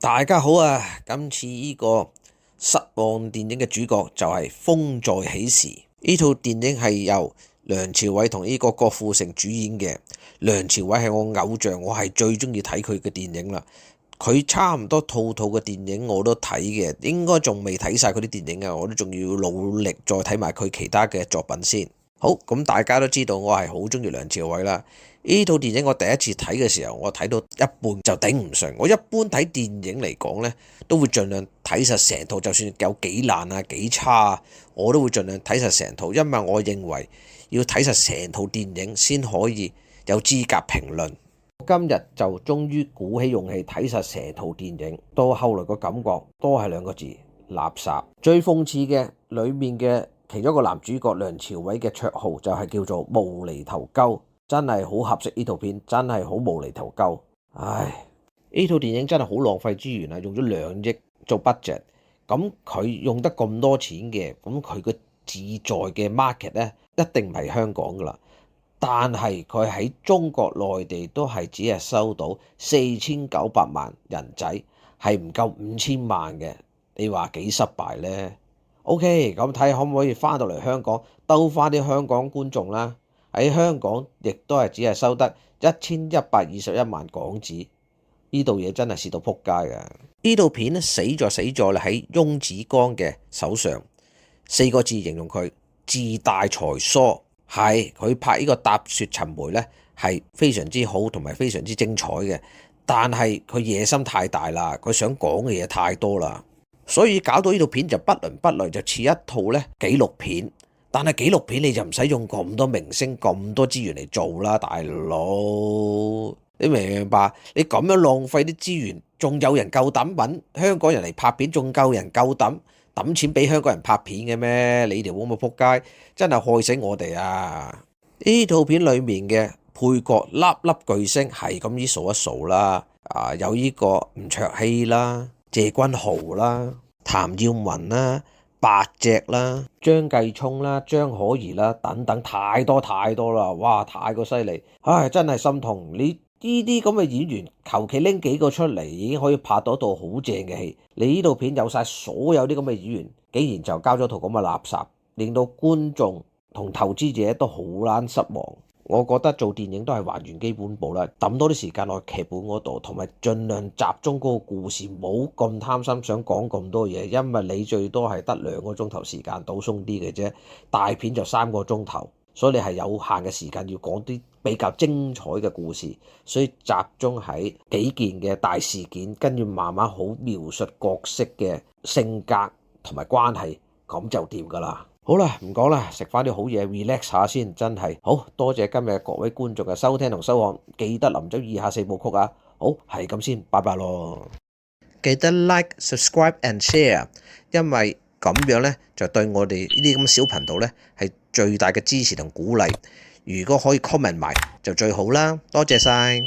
大家好啊！今次呢個失望電影嘅主角就係《風再起時》。呢套電影係由梁朝偉同呢個郭富城主演嘅。梁朝偉係我偶像，我係最中意睇佢嘅電影啦。佢差唔多套嘅電影我都睇嘅，應該仲未睇晒佢啲電影啊！我都仲要努力再睇埋佢其他嘅作品先。好，咁大家都知道我係好中意梁朝偉啦。呢套電影我第一次睇嘅時候，我睇到一半就頂唔順。我一般睇電影嚟講呢，都會盡量睇實成套，就算有幾爛啊幾差啊，我都會盡量睇實成套，因為我認為要睇實成套電影先可以有資格評論。今日就終於鼓起勇氣睇實成套電影，到後來個感覺都係兩個字：垃圾。最諷刺嘅裡面嘅其中一個男主角梁朝偉嘅綽號就係叫做無厘頭鳩。真係好合適呢套片，真係好無厘頭鳩。唉，呢套電影真係好浪費資源啊！用咗2億做 budget， 咁佢用得咁多錢嘅，咁佢個自在嘅 market 呢，一定唔係香港噶啦。但係佢喺中國內地都係只係收到4900萬人仔，係唔夠5000萬嘅。你話幾失敗呢？ OK， 咁睇可唔可以翻到嚟香港兜翻啲香港觀眾啦？喺香港亦都係只係收得1121萬港紙，呢度嘢真係蝕到撲街㗎！呢套片咧死咗啦，喺翁子光嘅手上，4個字形容佢自大才疏。係佢拍呢個踏雪尋梅咧係非常之好同埋非常之精彩嘅，但係佢野心太大啦，佢想講嘅嘢太多啦，所以搞到呢套片就不倫不類，就似一套咧紀錄片。但係紀錄片你就唔使用咁多明星咁多資源嚟做啦，大佬，你明唔明白？你咁樣浪費啲資源，仲有人夠膽揾香港人嚟拍片，仲夠人夠膽抌錢俾香港人拍片嘅咩？你條咁嘅撲街，真係害死我哋啊！呢套片裡面嘅配角粒粒巨星係咁依數一數啦，有呢個吳卓羲啦、謝君豪啦、譚耀文啦、白隻啦、張繼聰啦、張可頤啦等等，太多啦，哇，太過犀利，唉，真係心痛。你呢啲咁嘅演員，求其拎幾個出嚟，已經可以拍到一套好正嘅戲。你呢套片有晒所有啲咁嘅演員，竟然就交咗套咁嘅垃圾，令到觀眾同投資者都好撚失望。我覺得做電影都係還原基本步啦，抌多啲時間落劇本嗰度，同埋盡量集中嗰個故事，冇咁貪心想講咁多嘢，因為你最多係得2個鐘頭時間，倒鬆啲嘅啫。大片就3個鐘頭，所以你係有限嘅時間要講啲比較精彩嘅故事，所以集中喺幾件嘅大事件，跟住慢慢好描述角色嘅性格同埋關係，咁就掂㗎啦。好啦，唔講啦，食翻啲好嘢 relax 下先，真係好多謝今日各位觀眾嘅收聽同收看，記得臨走以下4部曲啊！好，係咁先，拜拜咯！記得 like、subscribe and share， 因為咁樣呢，就對我哋呢啲咁嘅小頻道呢係最大嘅支持同鼓勵。如果可以 comment 埋就最好啦，多謝晒！